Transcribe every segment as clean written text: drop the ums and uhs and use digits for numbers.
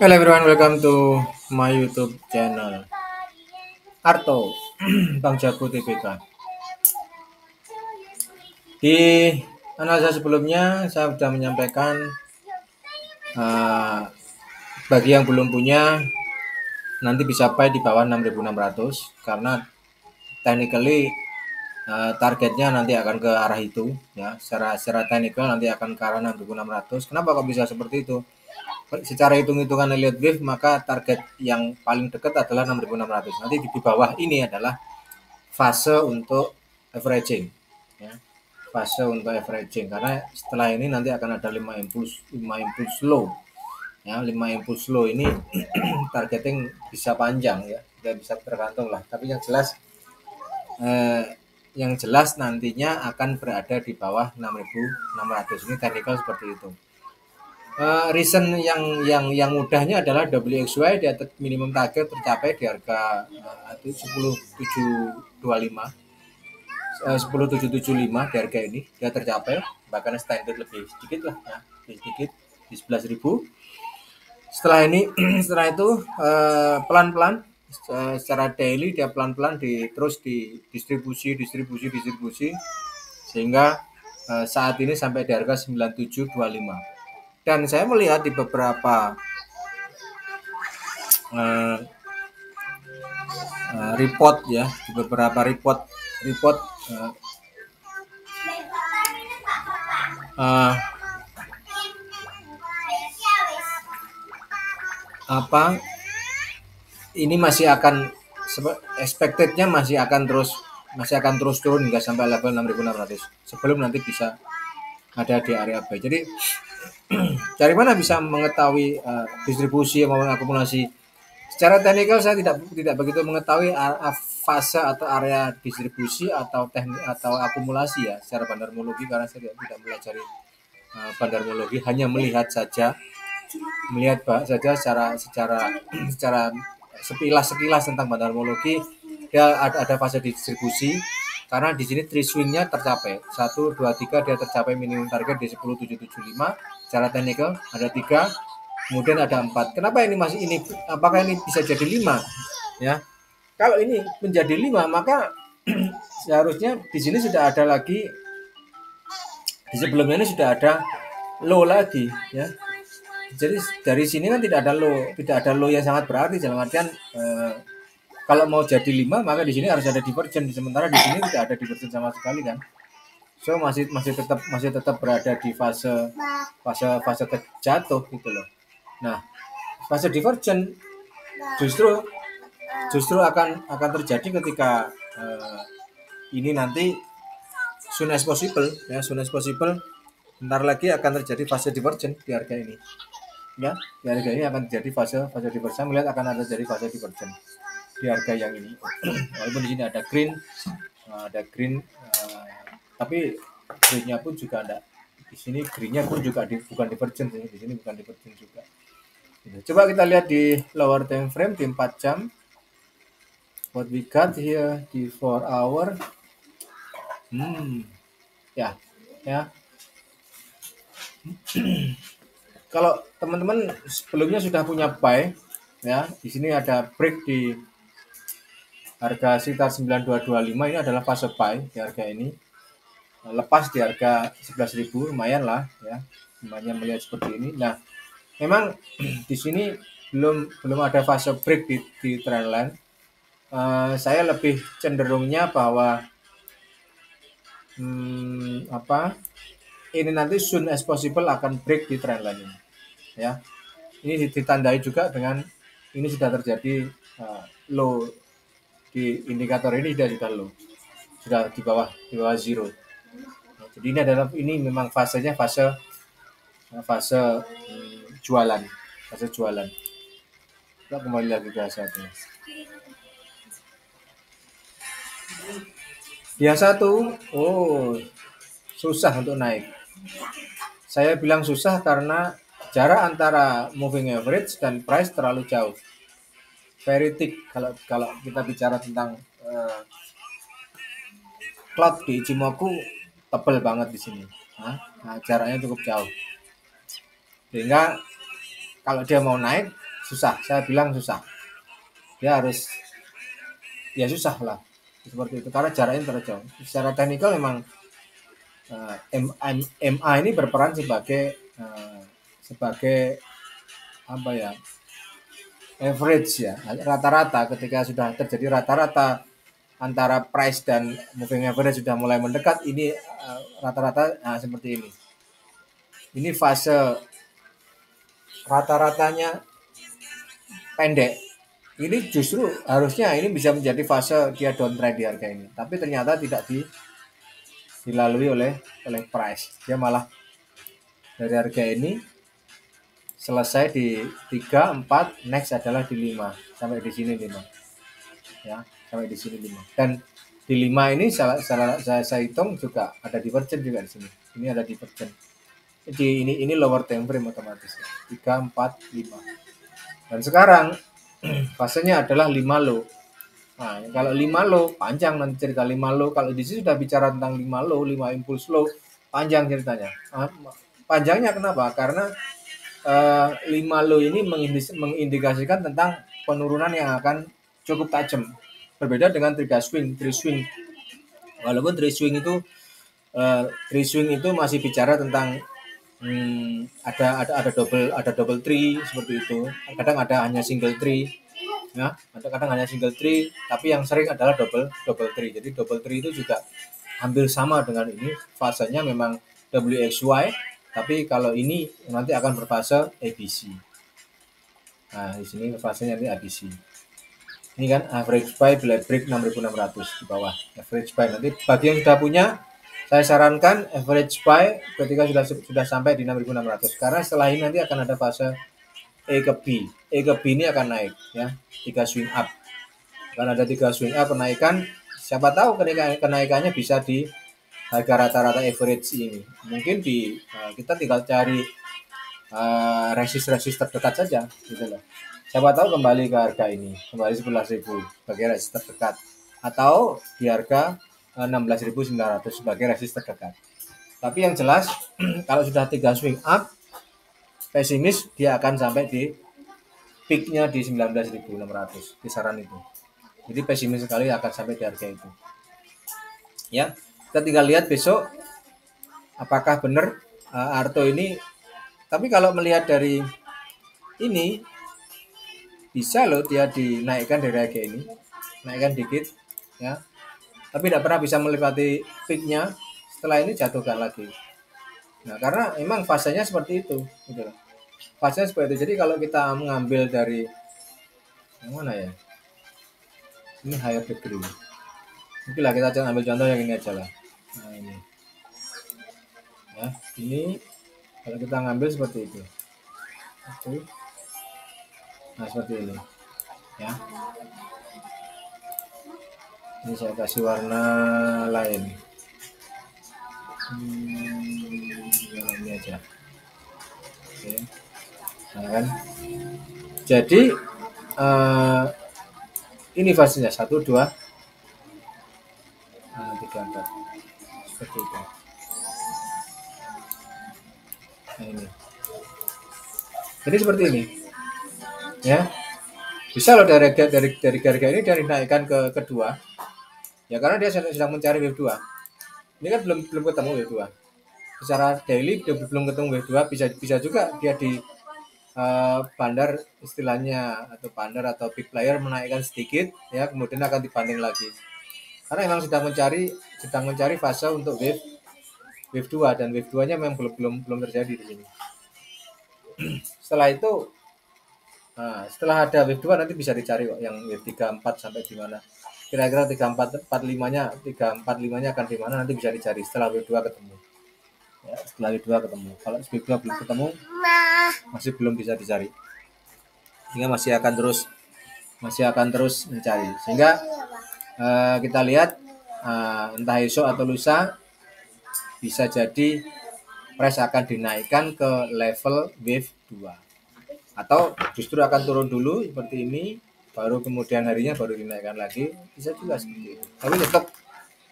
Hello everyone, welcome to my YouTube channel Arto Bang Jago TBK. Di analisa sebelumnya saya sudah menyampaikan bagi yang belum punya nanti bisa buy di bawah 6.600 karena technically targetnya nanti akan ke arah itu ya. Secara technical nanti akan ke arah 6.600. Kenapa kok bisa seperti itu? Secara hitung-hitungan Elliott Wave maka target yang paling dekat adalah 6.600. Nanti di bawah ini adalah fase untuk averaging ya. Fase untuk averaging karena setelah ini nanti akan ada 5 impulse low ya. 5 impulse low ini targeting bisa panjang ya, bisa tergantung lah, tapi yang jelas nantinya akan berada di bawah 6.600. Ini technical seperti itu. Reason yang mudahnya adalah WXY di atas minimum target tercapai di harga 10.725 10.775 di harga ini dia tercapai, bahkan standar lebih sedikit lah ya, lebih sedikit di 11.000. Setelah itu pelan-pelan secara daily dia pelan-pelan terus didistribusi sehingga saat ini sampai di harga 9725. Dan saya melihat di beberapa report ya, di beberapa report ini masih akan expectednya masih akan terus turun hingga sampai level 6.600 sebelum nanti bisa ada di area buy. Jadi dari mana bisa mengetahui distribusi maupun akumulasi? Secara teknikal saya tidak begitu mengetahui fase atau area distribusi atau teknik atau akumulasi ya secara bandarmologi, karena saya tidak pelajari bandarmologi, hanya melihat saja secara sekilas tentang bandarmologi. Dia ada fase distribusi karena di sini tree swing-nya tercapai 1, 2, 3, dia tercapai minimum target di 10.775. Secara teknikal ada 3, kemudian ada 4. Kenapa ini masih ini? Apakah ini bisa jadi 5 ya? Kalau ini menjadi 5 maka seharusnya di sini sudah ada lagi, di sebelumnya ini sudah ada low lagi ya. Jadi dari sini kan tidak ada low yang sangat berarti, dalam artian kalau mau jadi 5 maka di sini harus ada divergent, sementara di sini tidak ada divergent sama sekali kan. So masih tetap berada di fase jatuh gitu loh. Nah, fase divergent justru akan terjadi ketika ini nanti soon as possible. Bentar lagi akan terjadi fase divergent di harga ini. Ya, di harga ini akan terjadi fase divergent. Saya melihat akan ada terjadi fase divergent di harga yang ini. Walaupun di sini ada green, tapi greennya pun juga ada. Di sini greennya pun juga bukan divergent, di sini bukan divergent juga. Coba kita lihat di lower time frame di 4 jam. What we got here di 4 hour. Ya. Kalau teman-teman sebelumnya sudah punya buy ya, di sini ada break di harga sekitar 9225, ini adalah fase buy di harga ini. Lepas di harga 11.000 lumayan lah ya, lumayan melihat seperti ini. Nah, memang di sini belum ada fase break di trendline. Saya lebih cenderungnya bahwa ini nanti soon as possible akan break di trendline ini ya. Ini ditandai juga dengan ini sudah terjadi low di indikator ini, sudah low, sudah di bawah zero. Nah, jadi ini memang fasenya fase jualan. Kita kembali lagi ke satu. Biasa tuh, susah untuk naik. Saya bilang susah karena jarak antara moving average dan price terlalu jauh. Very thick kalau kita bicara tentang cloud di Ichimoku, tebal banget di sini. Nah, jaraknya cukup jauh. Sehingga kalau dia mau naik susah, saya bilang susah. Dia harus ya susah lah seperti itu karena jaraknya terlalu jauh. Secara teknikal memang MA ini berperan sebagai apa ya, average ya, rata-rata. Ketika sudah terjadi rata-rata antara price dan moving average sudah mulai mendekat, ini rata-rata seperti ini. Ini fase rata-ratanya pendek. Ini justru harusnya ini bisa menjadi fase dia downtrend di harga ini, tapi ternyata tidak dilalui oleh price. Dia malah dari harga ini selesai di 3, 4, next adalah di 5, sampai di sini 5. Ya, sampai di sini 5. Dan di 5 ini saya hitung juga ada divergent juga di sini. Ini ada divergent. Jadi ini lower time frame otomatis. 3, 4, 5. Dan sekarang fasenya adalah 5 low. Nah, kalau 5 low panjang nanti cerita 5 low. Kalau di sini sudah bicara tentang 5 low, 5 impulse low, panjang ceritanya. Panjangnya kenapa? Karena 5 low ini mengindikasikan tentang penurunan yang akan cukup tajam. Berbeda dengan 3 swing. 3 swing. Walaupun 3 swing itu masih bicara tentang ada double tree seperti itu. Kadang ada hanya single tree. Ya, kadang hanya single tree, tapi yang sering adalah double tree. Jadi double tree itu juga hampir sama dengan ini, fasenya memang WXY, tapi kalau ini nanti akan berfase ABC. Nah, di sini fasenya nanti ABC. Ini kan average buy break 6.600 di bawah. Average buy nanti bagi yang sudah punya, saya sarankan average buy ketika sudah sampai di 6.600, karena setelah ini nanti akan ada fase E ke B. E ke B ini akan naik ya, 3 swing up. Akan ada 3 swing up penaikan. Siapa tahu kenaikannya bisa di harga rata-rata average ini. Mungkin kita tinggal cari resist terdekat saja gitu loh. Siapa tahu kembali ke harga ini, kembali 11.000 sebagai resist terdekat, atau di harga 16.900 sebagai resist terdekat. Tapi yang jelas kalau sudah 3 swing up, pesimis dia akan sampai di peaknya di 19.600, kisaran itu. Jadi pesimis sekali akan sampai di harga itu. Ya, kita tinggal lihat besok apakah benar Arto ini. Tapi kalau melihat dari ini, bisa loh dia dinaikkan dari harga ini, naikkan dikit ya, tapi tidak pernah bisa melewati peaknya. Setelah ini jatuhkan lagi. Nah, karena memang fasenya seperti itu gitu loh. Fasenya seperti itu. Jadi kalau kita mengambil dari yang mana ya, ini higher degree, mungkin lah kita ambil contoh yang ini aja lah. Nah ini ya, ini kalau kita ngambil seperti itu. Nah seperti ini ya. Ini saya kasih warna lain. Ini aja. Oke. Nah kan. Jadi ini fasenya 1, 2, 3, 4 seperti itu. Nah ini. Jadi seperti ini. Ya. Bisa loh dari harga ini dia dinaikkan ke kedua. Ya karena dia sedang mencari wave 2. Ini kan belum ketemu wave 2. Secara daily dia belum ketemu wave 2, bisa juga dia di bandar istilahnya, atau bandar atau big player menaikkan sedikit ya, kemudian akan dibanting lagi. Karena memang sedang mencari fase untuk wave 2, dan wave 2-nya memang belum terjadi di sini. Setelah itu setelah ada wave 2 nanti bisa dicari kok yang wave 3, 4 sampai di mana. Kira-kira 3, 4, 5-nya akan di mana, nanti bisa dicari setelah wave 2 ketemu. Ya, setelah wave 2 ketemu. Kalau wave 2 belum ketemu, masih belum bisa dicari. Sehingga masih akan terus mencari. Sehingga kita lihat entah esok atau lusa bisa jadi price akan dinaikkan ke level wave 2. Atau justru akan turun dulu seperti ini, baru kemudian harinya baru dinaikkan lagi, bisa juga seperti itu. Tapi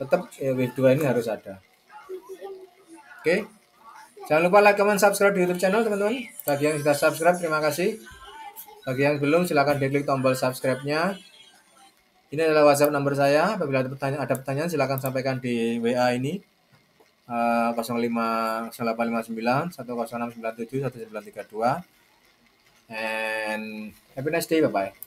tetap wave 2 ini harus ada. Oke, Jangan lupa like, comment, subscribe di YouTube channel teman-teman. Bagi yang sudah subscribe, terima kasih. Bagi yang belum, silakan diklik tombol subscribe-nya. Ini adalah WhatsApp nomor saya. Apabila ada pertanyaan, silakan sampaikan di WA ini. 05859 10697 1932. And have a nice day. Bye-bye.